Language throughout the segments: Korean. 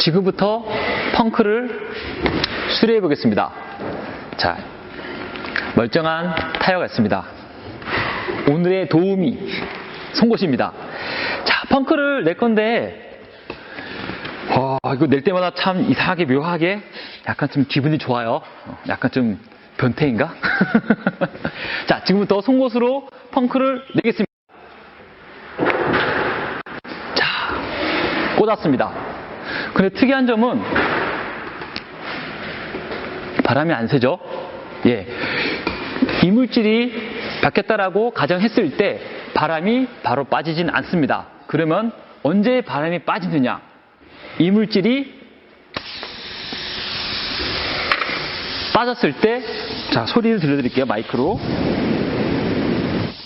지금부터 펑크를 수리해 보겠습니다. 자, 멀쩡한 타이어가 있습니다. 오늘의 도우미 송곳입니다. 자, 펑크를 낼 건데 이거 낼 때마다 참 이상하게 묘하게 약간 좀 기분이 좋아요. 약간 좀 변태인가? 자, 지금부터 송곳으로 펑크를 내겠습니다. 자, 꽂았습니다. 근데 특이한 점은 바람이 안 새죠? 예. 이물질이 바뀌었다라고 가정했을 때 바람이 바로 빠지진 않습니다. 그러면 언제 바람이 빠지느냐? 이물질이 빠졌을 때, 자, 소리를 들려드릴게요. 마이크로.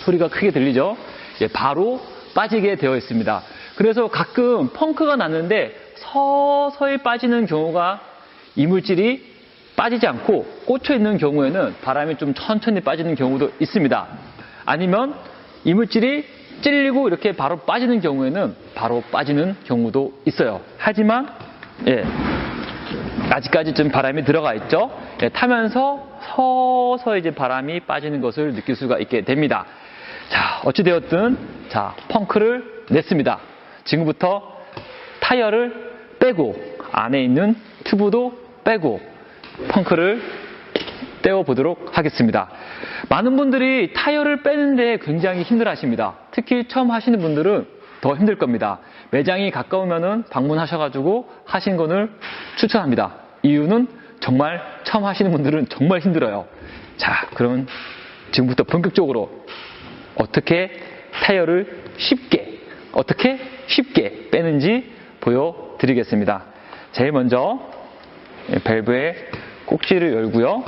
소리가 크게 들리죠? 예, 바로 빠지게 되어 있습니다. 그래서 가끔 펑크가 났는데 서서히 빠지는 경우가 이물질이 빠지지 않고 꽂혀 있는 경우에는 바람이 좀 천천히 빠지는 경우도 있습니다. 아니면 이물질이 찔리고 이렇게 바로 빠지는 경우에는 바로 빠지는 경우도 있어요. 하지만 예, 아직까지 좀 바람이 들어가 있죠. 예, 타면서 서서히 이제 바람이 빠지는 것을 느낄 수가 있게 됩니다. 자, 어찌되었든 자, 펑크를 냈습니다. 지금부터 타이어를 빼고 안에 있는 튜브도 빼고 펑크를 떼어보도록 하겠습니다. 많은 분들이 타이어를 빼는데 굉장히 힘들어 하십니다. 특히 처음 하시는 분들은 더 힘들 겁니다. 매장이 가까우면은 방문하셔가지고 하신 거를 추천합니다. 이유는 정말 처음 하시는 분들은 정말 힘들어요. 자, 그럼 지금부터 본격적으로 어떻게 타이어를 어떻게 쉽게 빼는지 보여드리겠습니다. 제일 먼저 밸브의 꼭지를 열고요.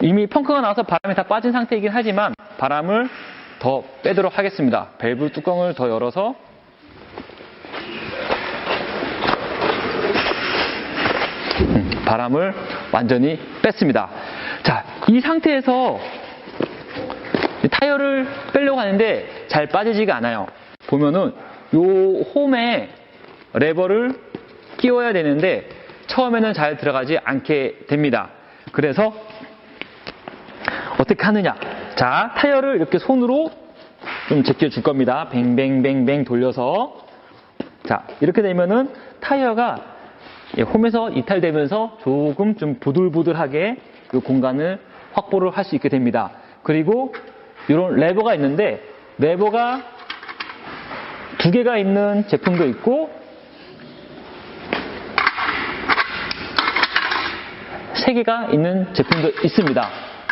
이미 펑크가 나와서 바람이 다 빠진 상태이긴 하지만 바람을 더 빼도록 하겠습니다. 밸브 뚜껑을 더 열어서 바람을 완전히 뺐습니다. 자, 이 상태에서 타이어를 빼려고 하는데 잘 빠지지가 않아요. 보면은 요 홈에 레버를 끼워야 되는데 처음에는 잘 들어가지 않게 됩니다. 그래서 어떻게 하느냐? 자, 타이어를 이렇게 손으로 좀 제껴줄 겁니다. 뱅뱅뱅뱅 돌려서. 자, 이렇게 되면은 타이어가 홈에서 이탈되면서 조금 좀 보들보들하게 이 공간을 확보를 할 수 있게 됩니다. 그리고 이런 레버가 있는데 레버가 2개가 있는 제품도 있고 3개가 있는 제품도 있습니다.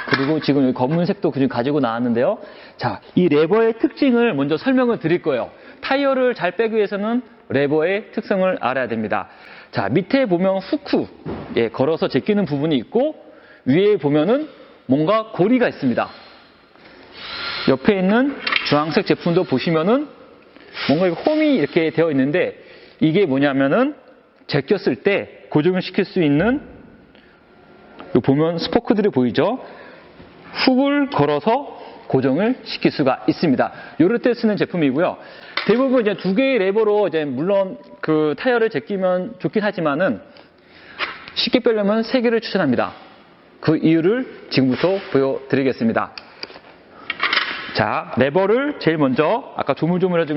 그리고 지금 여기 검은색도 가지고 나왔는데요. 자, 이 레버의 특징을 먼저 설명을 드릴 거예요. 타이어를 잘 빼기 위해서는 레버의 특성을 알아야 됩니다. 자, 밑에 보면 후크, 걸어서 제끼는 부분이 있고 위에 보면은 뭔가 고리가 있습니다. 옆에 있는 주황색 제품도 보시면은 뭔가 홈이 이렇게 되어 있는데 이게 뭐냐면은 제꼈을 때 고정을 시킬 수 있는 보면 스포크들이 보이죠? 훅을 걸어서 고정을 시킬 수가 있습니다. 이럴 때 쓰는 제품이고요. 대부분 이제 2개의 레버로 이제 물론 그 타이어를 제끼면 좋긴 하지만은 쉽게 빼려면 3개를 추천합니다. 그 이유를 지금부터 보여드리겠습니다. 자, 레버를 제일 먼저 아까 조물조물해서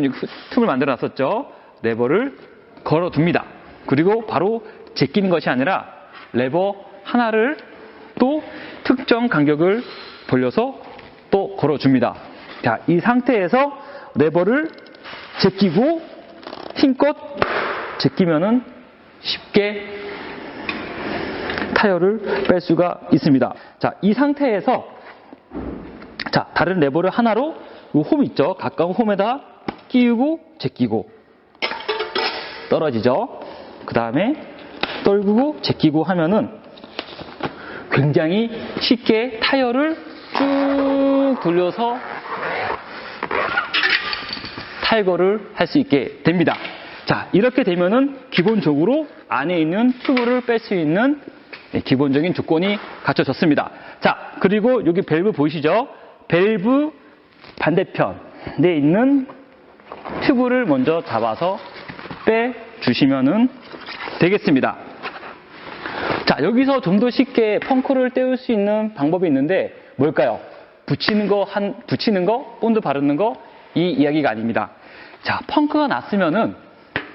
틈을 만들어 놨었죠. 레버를 걸어둡니다. 그리고 바로 제끼는 것이 아니라 레버 하나를 또 특정 간격을 벌려서 또 걸어줍니다. 자, 이 상태에서 레버를 제끼고 힘껏 제끼면은 쉽게 타이어를 뺄 수가 있습니다. 자, 이 상태에서 자, 다른 레버를 하나로 이 홈 있죠? 가까운 홈에다 끼우고 제끼고 떨어지죠? 그 다음에 떨구고 제끼고 하면은 굉장히 쉽게 타이어를 쭉 돌려서 탈거를 할 수 있게 됩니다. 자, 이렇게 되면은 기본적으로 안에 있는 튜브를 뺄 수 있는 기본적인 조건이 갖춰졌습니다. 자, 그리고 여기 밸브 보이시죠? 밸브 반대편에 있는 튜브를 먼저 잡아서 빼주시면은 되겠습니다. 자, 여기서 좀 더 쉽게 펑크를 떼울 수 있는 방법이 있는데 뭘까요? 붙이는 거, 본드 바르는 거, 이 이야기가 아닙니다. 자, 펑크가 났으면은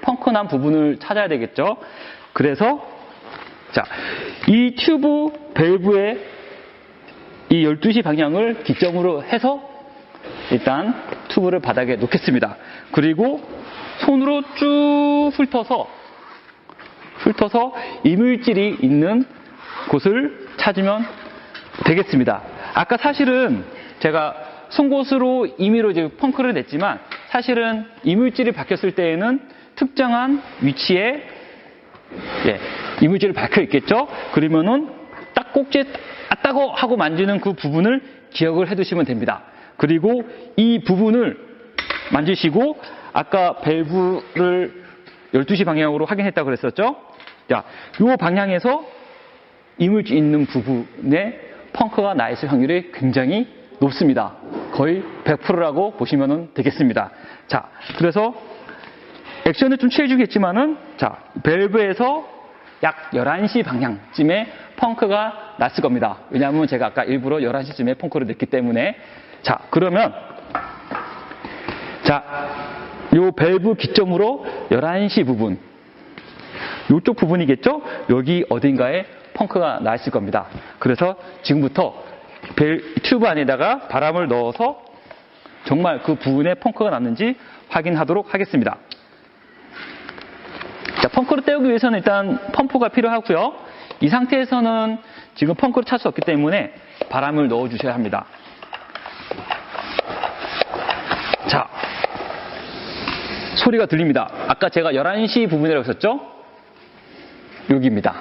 펑크 난 부분을 찾아야 되겠죠? 그래서 자, 이 튜브 밸브의 이 12시 방향을 기점으로 해서 일단 튜브를 바닥에 놓겠습니다. 그리고 손으로 쭉 훑어서 이물질이 있는 곳을 찾으면 되겠습니다. 아까 사실은 제가 송곳으로 임의로 이제 펑크를 냈지만 사실은 이물질이 박혔을 때에는 특정한 위치에 이물질이 박혀 있겠죠? 그러면은 딱 꼭지에 따고 하고 만지는 그 부분을 기억을 해 두시면 됩니다. 그리고 이 부분을 만지시고 아까 밸브를 12시 방향으로 확인했다고 그랬었죠? 자, 이 방향에서 이물질 있는 부분에 펑크가 나 있을 확률이 굉장히 높습니다. 거의 100%라고 보시면 되겠습니다. 자, 그래서 액션을 좀 취해주겠지만은, 자, 밸브에서 약 11시 방향쯤에 펑크가 났을 겁니다. 왜냐하면 제가 아까 일부러 11시쯤에 펑크를 냈기 때문에. 자, 그러면, 자, 요 밸브 기점으로 11시 부분, 요쪽 부분이겠죠? 여기 어딘가에 펑크가 나 있을 겁니다. 그래서 지금부터 튜브 안에다가 바람을 넣어서 정말 그 부분에 펑크가 났는지 확인하도록 하겠습니다. 자, 펑크를 떼우기 위해서는 일단 펌프가 필요하고요. 이 상태에서는 지금 펑크를 찾을 수 없기 때문에 바람을 넣어 주셔야 합니다. 자, 소리가 들립니다. 아까 제가 11시 부분이라고 했었죠? 여기입니다.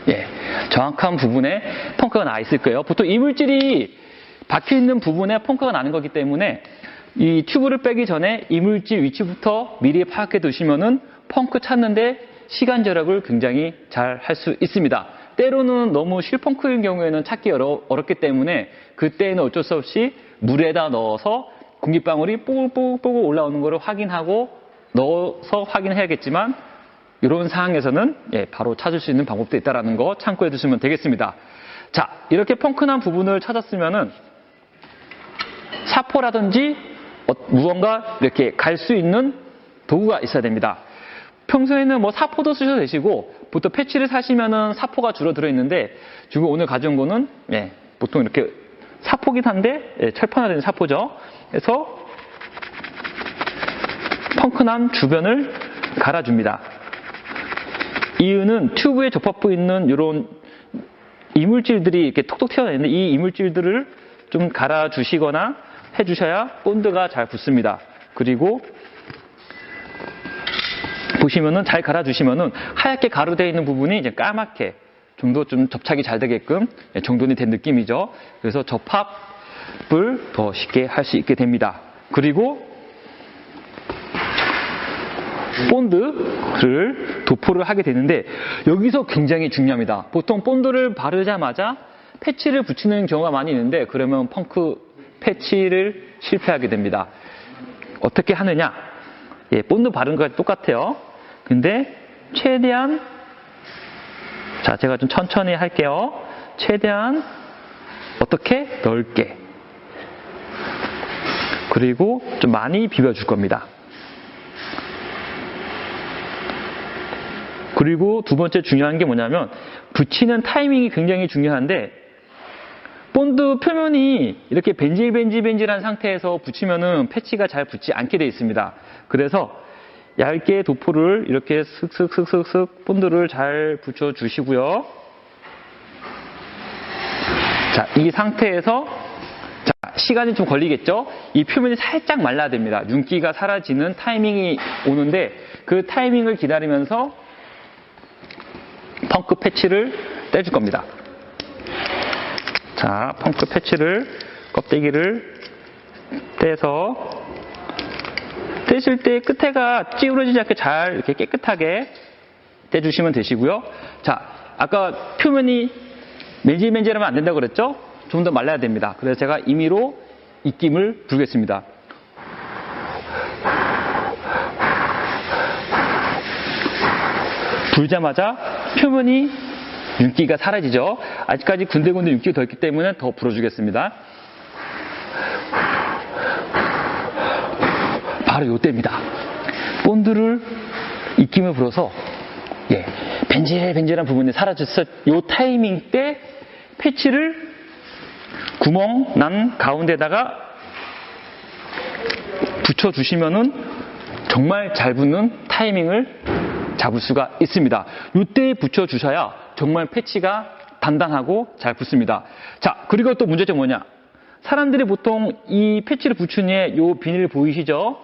예, 정확한 부분에 펑크가 나 있을 거예요. 보통 이물질이 박혀있는 부분에 펑크가 나는 거기 때문에 이 튜브를 빼기 전에 이물질 위치부터 미리 파악해 두시면은 펑크 찾는데 시간 절약을 굉장히 잘 할 수 있습니다. 때로는 너무 실펑크인 경우에는 찾기 어렵기 때문에 그때는 어쩔 수 없이 물에다 넣어서 공기방울이 뽀글뽀글 올라오는 것을 확인하고 넣어서 확인해야겠지만 이런 상황에서는 바로 찾을 수 있는 방법도 있다는 거 참고해 두시면 되겠습니다. 자, 이렇게 펑크난 부분을 찾았으면은 사포라든지 무언가 이렇게 갈 수 있는 도구가 있어야 됩니다. 평소에는 뭐 사포도 쓰셔도 되시고 보통 패치를 사시면은 사포가 주로 들어있는데 지금 오늘 가져온 거는 보통 이렇게 사포긴 한데 철판화된 사포죠. 그래서 펑크난 주변을 갈아줍니다. 이유는 튜브에 접합부 있는 이런 이물질들이 이렇게 톡톡 튀어나오는데 이 이물질들을 좀 갈아주시거나 해주셔야 본드가 잘 붙습니다. 그리고 보시면은 잘 갈아주시면은 하얗게 가루되어 있는 부분이 이제 까맣게 좀 더 좀 접착이 잘 되게끔 정돈이 된 느낌이죠. 그래서 접합을 더 쉽게 할 수 있게 됩니다. 그리고 본드를 도포를 하게 되는데 여기서 굉장히 중요합니다. 보통 본드를 바르자마자 패치를 붙이는 경우가 많이 있는데 그러면 펑크 패치를 실패하게 됩니다. 어떻게 하느냐? 본드 바른 거랑 똑같아요. 근데 최대한 자, 제가 좀 천천히 할게요. 최대한 어떻게 넓게 그리고 좀 많이 비벼줄 겁니다. 그리고 두 번째 중요한 게 뭐냐면 붙이는 타이밍이 굉장히 중요한데 본드 표면이 이렇게 벤질벤질한 상태에서 붙이면은 패치가 잘 붙지 않게 되어 있습니다. 그래서 얇게 도포를 이렇게 슥슥슥슥슥 본드를 잘 붙여주시고요. 자, 이 상태에서 자, 시간이 좀 걸리겠죠? 이 표면이 살짝 말라야 됩니다. 윤기가 사라지는 타이밍이 오는데 그 타이밍을 기다리면서 펑크 패치를 떼줄 겁니다. 자, 펑크 패치를 껍데기를 떼서 떼실 때 끝에가 찌우러지지 않게 잘 이렇게 깨끗하게 떼주시면 되시고요. 자, 아까 표면이 맨질맨질하면 안 된다고 그랬죠? 좀 더 말라야 됩니다. 그래서 제가 임의로 입김을 불겠습니다. 불자마자 표면이 윤기가 사라지죠. 아직까지 군데군데 윤기가 더 있기 때문에 더 불어주겠습니다. 바로 요때입니다. 본드를 입김을 불어서 벤질벤질한 부분이 사라져서 요 타이밍 때 패치를 구멍 난 가운데다가 붙여주시면은 정말 잘 붙는 타이밍을 잡을 수가 있습니다. 이때 붙여주셔야 정말 패치가 단단하고 잘 붙습니다. 자, 그리고 또 문제점 뭐냐? 사람들이 보통 이 패치를 붙인 후에 요 비닐 보이시죠?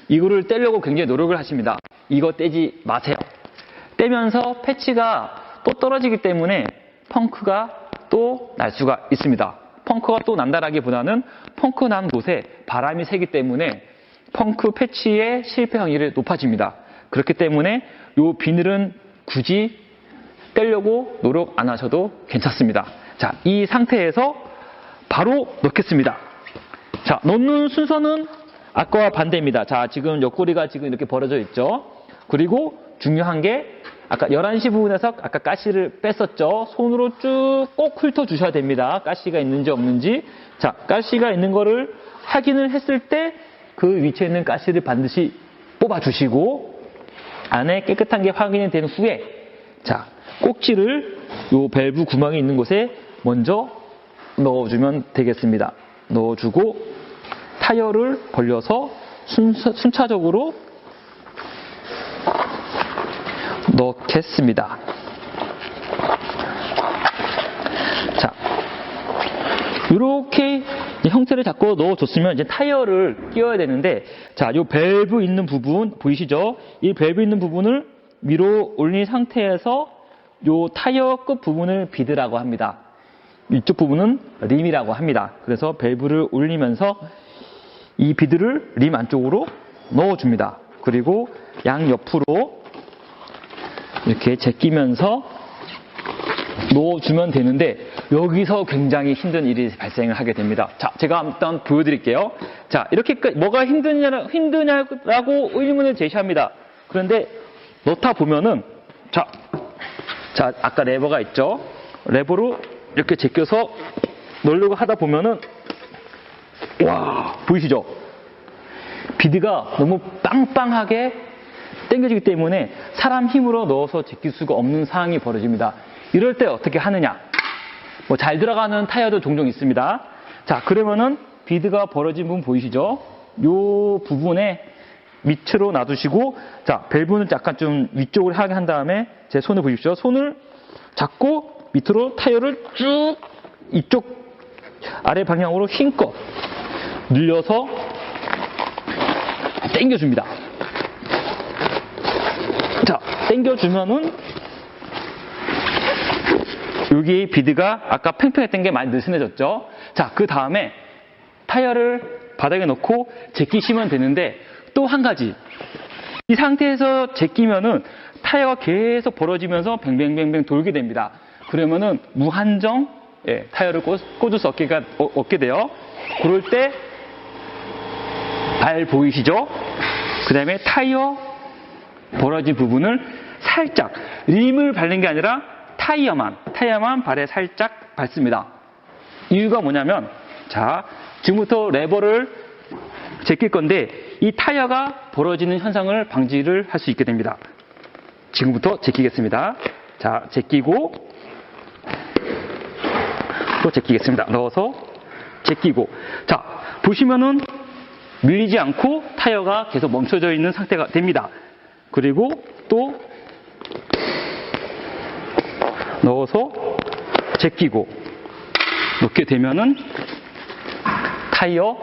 이거를 떼려고 굉장히 노력을 하십니다. 이거 떼지 마세요. 떼면서 패치가 또 떨어지기 때문에 펑크가 또 날 수가 있습니다. 펑크가 또 난다라기보다는 펑크 난 곳에 바람이 새기 때문에 펑크 패치의 실패 확률이 높아집니다. 그렇기 때문에 이 비닐은 굳이 떼려고 노력 안 하셔도 괜찮습니다. 자, 이 상태에서 바로 넣겠습니다. 자, 넣는 순서는 아까와 반대입니다. 자, 지금 옆구리가 지금 이렇게 벌어져 있죠. 그리고 중요한 게 아까 11시 부분에서 아까 가시를 뺐었죠. 손으로 쭉 꼭 훑어주셔야 됩니다. 가시가 있는지 없는지. 자, 가시가 있는 거를 확인을 했을 때 그 위치에 있는 가시를 반드시 뽑아주시고 안에 깨끗한 게 확인이 된 후에 자, 꼭지를 요 밸브 구멍이 있는 곳에 먼저 넣어주면 되겠습니다. 넣어주고 타이어를 벌려서 순차적으로 넣겠습니다. 자, 이렇게 형태를 잡고 넣어줬으면 이제 타이어를 끼워야 되는데, 자, 이 밸브 있는 부분 보이시죠? 이 밸브 있는 부분을 위로 올린 상태에서 이 타이어 끝 부분을 비드라고 합니다. 이쪽 부분은 림이라고 합니다. 그래서 밸브를 올리면서 이 비드를 림 안쪽으로 넣어줍니다. 그리고 양 옆으로 이렇게 제끼면서 넣어주면 되는데 여기서 굉장히 힘든 일이 발생을 하게 됩니다. 자, 제가 일단 보여드릴게요. 자, 이렇게 뭐가 힘드냐라고 의문을 제시합니다. 그런데 넣다 보면은 자, 아까 레버가 있죠. 레버로 이렇게 제껴서 넣으려고 하다 보면은 와, 보이시죠? 비드가 너무 빵빵하게 당겨지기 때문에 사람 힘으로 넣어서 제낄 수가 없는 상황이 벌어집니다. 이럴 때 어떻게 하느냐? 뭐 잘 들어가는 타이어도 종종 있습니다. 자, 그러면은 비드가 벌어진 부분 보이시죠? 요 부분에 밑으로 놔두시고, 자, 밸브는 약간 좀 위쪽으로 하게 한 다음에 제 손을 보십시오. 손을 잡고 밑으로 타이어를 쭉 이쪽 아래 방향으로 힘껏 늘려서 당겨줍니다. 자, 당겨주면은 여기 비드가 아까 팽팽했던 게 많이 느슨해졌죠. 자, 그 다음에 타이어를 바닥에 놓고 제끼시면 되는데 또 한 가지, 이 상태에서 제끼면은 타이어가 계속 벌어지면서 뱅뱅뱅뱅 돌게 됩니다. 그러면은 무한정 타이어를 꽂을 수 없게 돼요. 그럴 때 발 보이시죠? 그 다음에 타이어 벌어진 부분을 살짝, 림을 바른 게 아니라 타이어만 발에 살짝 밟습니다. 이유가 뭐냐면, 자, 지금부터 레버를 제낄 건데 이 타이어가 벌어지는 현상을 방지를 할 수 있게 됩니다. 지금부터 제끼겠습니다. 자, 제끼고 또 제끼겠습니다. 넣어서 제끼고, 자, 보시면은 밀리지 않고 타이어가 계속 멈춰져 있는 상태가 됩니다. 그리고 또 넣어서 제끼고 놓게 되면은 타이어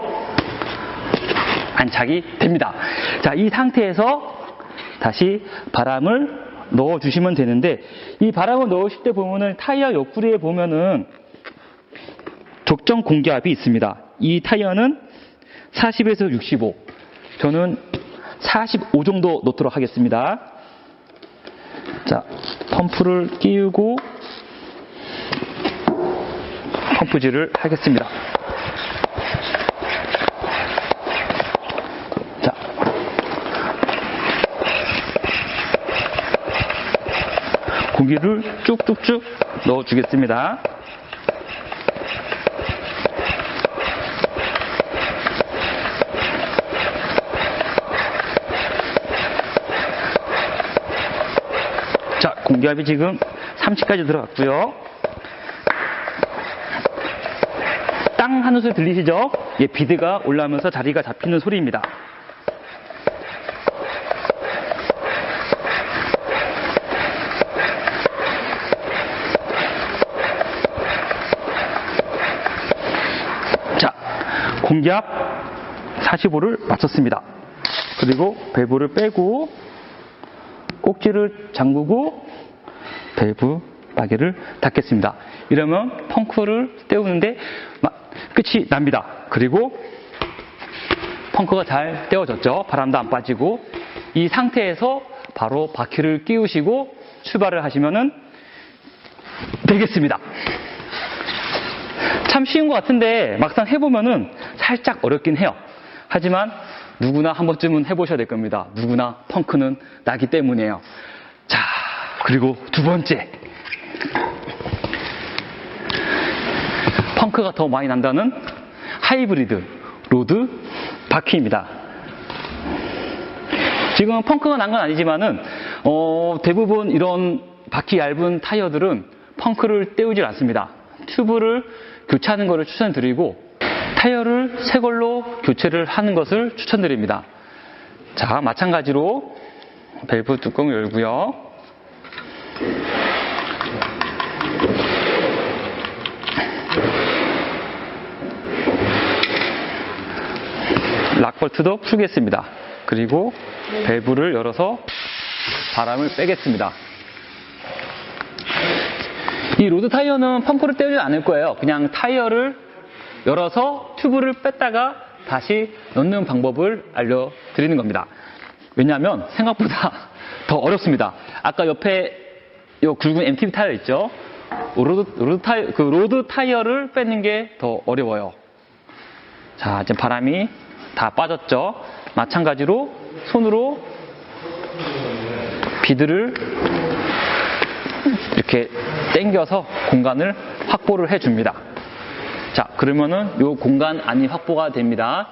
안착이 됩니다. 자, 이 상태에서 다시 바람을 넣어주시면 되는데, 이 바람을 넣으실 때 보면은 타이어 옆구리에 보면은 적정 공기압이 있습니다. 이 타이어는 40에서 65, 저는 45 정도 넣도록 하겠습니다. 자, 펌프를 끼우고 펌프질을 하겠습니다. 자, 공기를 쭉쭉쭉 넣어주겠습니다. 자, 공기압이 지금 30까지 들어갔고요. 땅 하는 소리 들리시죠? 예, 비드가 올라오면서 자리가 잡히는 소리입니다. 자, 공기압 45를 맞췄습니다. 그리고 밸브를 빼고 꼭지를 잠그고 밸브 바게를 닫겠습니다. 이러면 펑크를 떼우는데 끝이 납니다. 그리고 펑크가 잘 떼어졌죠. 바람도 안 빠지고. 이 상태에서 바로 바퀴를 끼우시고 출발을 하시면 되겠습니다. 참 쉬운 것 같은데 막상 해보면은 살짝 어렵긴 해요. 하지만 누구나 한 번쯤은 해보셔야 될 겁니다. 누구나 펑크는 나기 때문이에요. 자, 그리고 두 번째. 펑크가 더 많이 난다는 하이브리드 로드 바퀴입니다. 지금 펑크가 난 건 아니지만은 대부분 이런 바퀴 얇은 타이어들은 펑크를 떼우질 않습니다. 튜브를 교체하는 것을 추천드리고 타이어를 새 걸로 교체를 하는 것을 추천드립니다. 자, 마찬가지로 밸브 뚜껑을 열고요. 락볼트도 풀겠습니다. 그리고 밸브를 열어서 바람을 빼겠습니다. 이 로드 타이어는 펑크를 떼우지 않을 거예요. 그냥 타이어를 열어서 튜브를 뺐다가 다시 넣는 방법을 알려드리는 겁니다. 왜냐하면 생각보다 더 어렵습니다. 아까 옆에 이 굵은 MTB 타이어 있죠? 로드 타이어를 빼는 게 더 어려워요. 자, 지금 바람이 다 빠졌죠? 마찬가지로 손으로 비드를 이렇게 당겨서 공간을 확보를 해줍니다. 자, 그러면은 요 공간 안이 확보가 됩니다.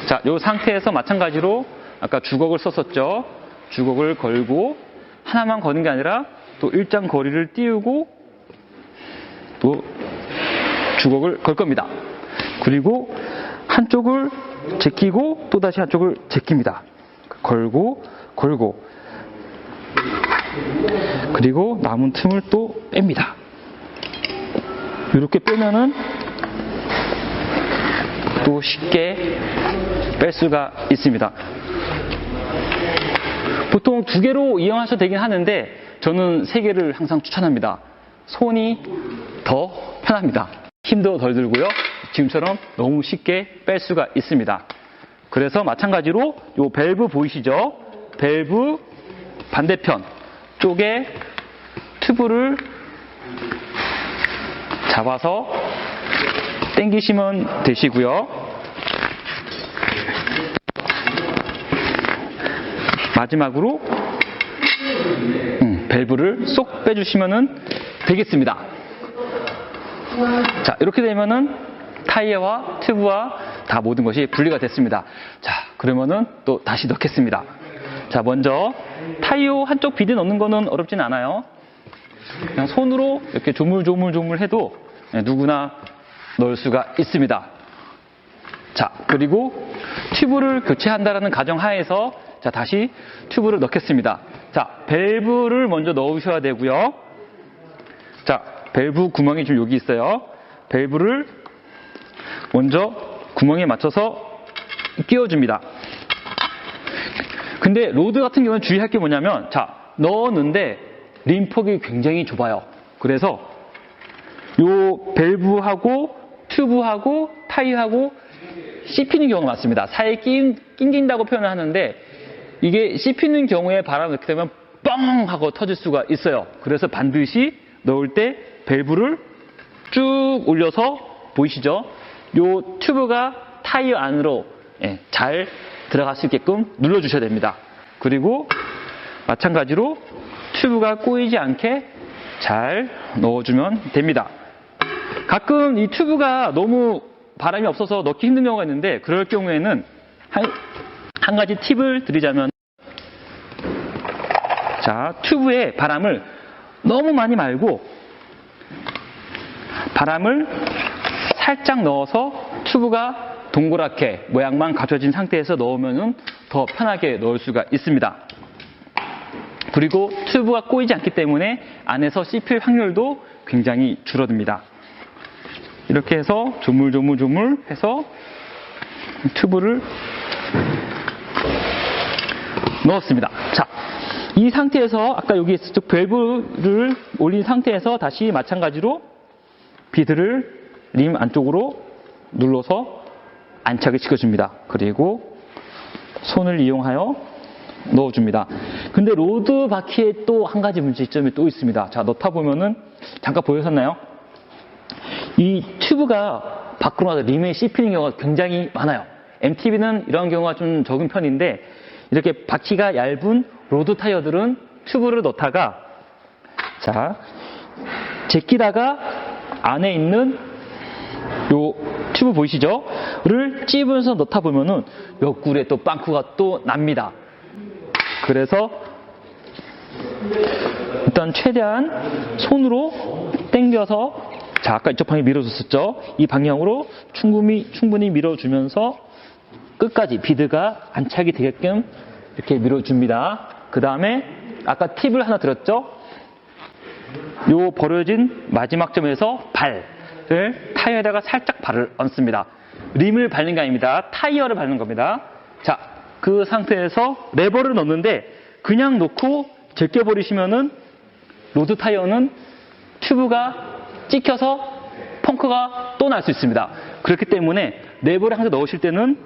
자, 요 상태에서 마찬가지로 아까 주걱을 썼었죠? 주걱을 걸고 하나만 거는 게 아니라 또 일정 거리를 띄우고 또 주걱을 걸 겁니다. 그리고 한쪽을 제끼고 또 다시 한쪽을 제낍니다. 걸고 걸고 그리고 남은 틈을 또 뺍니다. 이렇게 빼면은 또 쉽게 뺄 수가 있습니다. 보통 2개로 이용하셔도 되긴 하는데 저는 3개를 항상 추천합니다. 손이 더 편합니다. 힘도 덜 들고요. 지금처럼 너무 쉽게 뺄 수가 있습니다. 그래서 마찬가지로 이 밸브 보이시죠? 밸브 반대편 쪽에 튜브를 잡아서 당기시면 되시고요. 마지막으로 밸브를 쏙 빼주시면 되겠습니다. 자, 이렇게 되면은 타이어와 튜브와 다 모든 것이 분리가 됐습니다. 자, 그러면은 또 다시 넣겠습니다. 자, 먼저 타이어 한쪽 비드 넣는 거는 어렵진 않아요. 그냥 손으로 이렇게 조물조물 해도 누구나 넣을 수가 있습니다. 자, 그리고 튜브를 교체한다라는 가정하에서 자, 다시 튜브를 넣겠습니다. 자, 밸브를 먼저 넣으셔야 되고요. 자, 밸브 구멍이 지금 여기 있어요. 밸브를 먼저 구멍에 맞춰서 끼워줍니다. 근데 로드 같은 경우는 주의할 게 뭐냐면 자, 넣었는데 림폭이 굉장히 좁아요. 그래서 요 밸브하고 튜브하고 타이어하고 씹히는 경우가 많습니다. 사이에 낑긴다고 표현을 하는데 이게 씹히는 경우에 바람을 넣게 되면 뻥 하고 터질 수가 있어요. 그래서 반드시 넣을 때 밸브를 쭉 올려서 보이시죠? 요 튜브가 타이어 안으로 잘 들어갈 수 있게끔 눌러주셔야 됩니다. 그리고 마찬가지로 튜브가 꼬이지 않게 잘 넣어주면 됩니다. 가끔 이 튜브가 너무 바람이 없어서 넣기 힘든 경우가 있는데, 그럴 경우에는 한 가지 팁을 드리자면, 자, 튜브에 바람을 너무 많이 말고 바람을 살짝 넣어서 튜브가 동그랗게 모양만 갖춰진 상태에서 넣으면 더 편하게 넣을 수가 있습니다. 그리고 튜브가 꼬이지 않기 때문에 안에서 씹힐 확률도 굉장히 줄어듭니다. 이렇게 해서 조물조물 해서 튜브를 넣었습니다. 자, 이 상태에서 아까 여기 있었죠? 밸브를 올린 상태에서 다시 마찬가지로 비드를 림 안쪽으로 눌러서 안착을 시켜줍니다. 그리고 손을 이용하여 넣어줍니다. 근데 로드 바퀴에 또 한 가지 문제점이 또 있습니다. 자, 넣다 보면은 잠깐 보셨나요? 이 튜브가 밖으로 나서 림에 씹히는 경우가 굉장히 많아요. MTB는 이런 경우가 좀 적은 편인데, 이렇게 바퀴가 얇은 로드 타이어들은 튜브를 넣다가, 자, 제끼다가 안에 있는 요 튜브 보이시죠? 를 찝으면서 넣다 보면은 옆구리에 또 빵꾸가 또 납니다. 그래서 일단 최대한 손으로 당겨서, 자, 아까 이쪽 방향 밀어줬었죠? 이 방향으로 충분히 밀어주면서 끝까지 비드가 안착이 되게끔 이렇게 밀어줍니다. 그 다음에 아까 팁을 하나 드렸죠? 요 벌어진 마지막 점에서 발을 타이어에다가 살짝 발을 얹습니다. 림을 밟는 게 아닙니다. 타이어를 밟는 겁니다. 자, 그 상태에서 레버를 넣는데 그냥 놓고 제껴버리시면은 로드 타이어는 튜브가 찍혀서 펑크가 또 날 수 있습니다. 그렇기 때문에 레버를 항상 넣으실 때는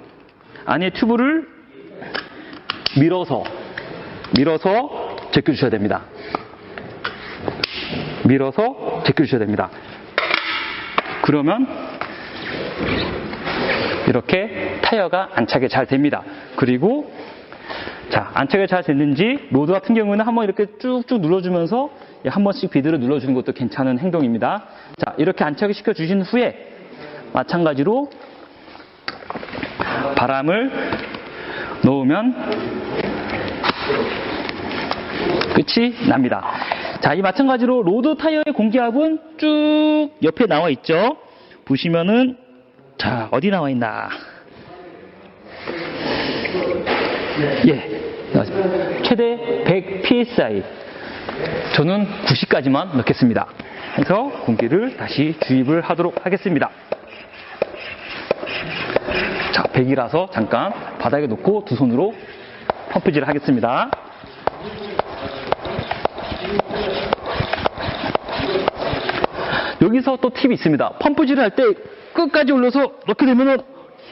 안에 튜브를 밀어서 제껴주셔야 됩니다. 밀어서 제껴주셔야 됩니다. 그러면 이렇게 타이어가 안착이 잘 됩니다. 그리고 자, 안착이 잘 됐는지 로드 같은 경우는 한번 이렇게 쭉쭉 눌러주면서 한 번씩 비드를 눌러주는 것도 괜찮은 행동입니다. 자, 이렇게 안착을 시켜주신 후에 마찬가지로 바람을 넣으면 끝이 납니다. 자, 이 마찬가지로 로드 타이어의 공기압은 쭉 옆에 나와 있죠. 보시면은, 자, 어디 나와 있나? 예, 최대 100 psi. 저는 90까지만 넣겠습니다. 해서 공기를 다시 주입을 하도록 하겠습니다. 자, 100이라서 잠깐 바닥에 놓고 두 손으로 펌프질을 하겠습니다. 여기서 또 팁이 있습니다. 펌프질을 할 때 끝까지 올려서 넣게 되면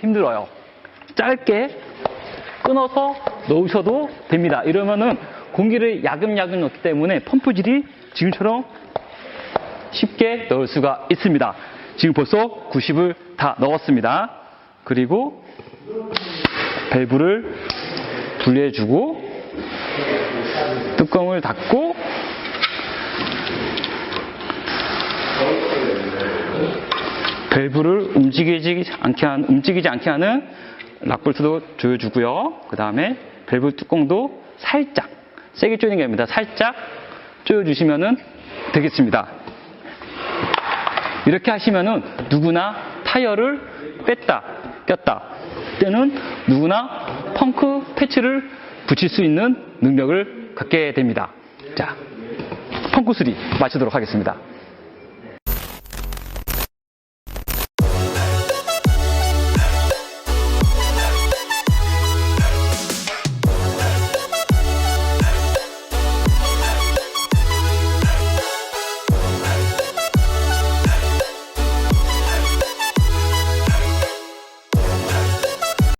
힘들어요. 짧게 끊어서 넣으셔도 됩니다. 이러면은 공기를 야금야금 넣기 때문에 펌프질이 지금처럼 쉽게 넣을 수가 있습니다. 지금 벌써 90을 다 넣었습니다. 그리고 밸브를 분리해주고 뚜껑을 닫고 밸브를 움직이지 않게 하는 락볼트도 조여주고요. 그 다음에 밸브 뚜껑도 살짝, 세게 조이는 게 아닙니다. 살짝 조여주시면 되겠습니다. 이렇게 하시면은 누구나 타이어를 뺐다, 꼈다 때는 누구나 펑크 패치를 붙일 수 있는 능력을 갖게 됩니다. 자, 펑크 수리 마치도록 하겠습니다.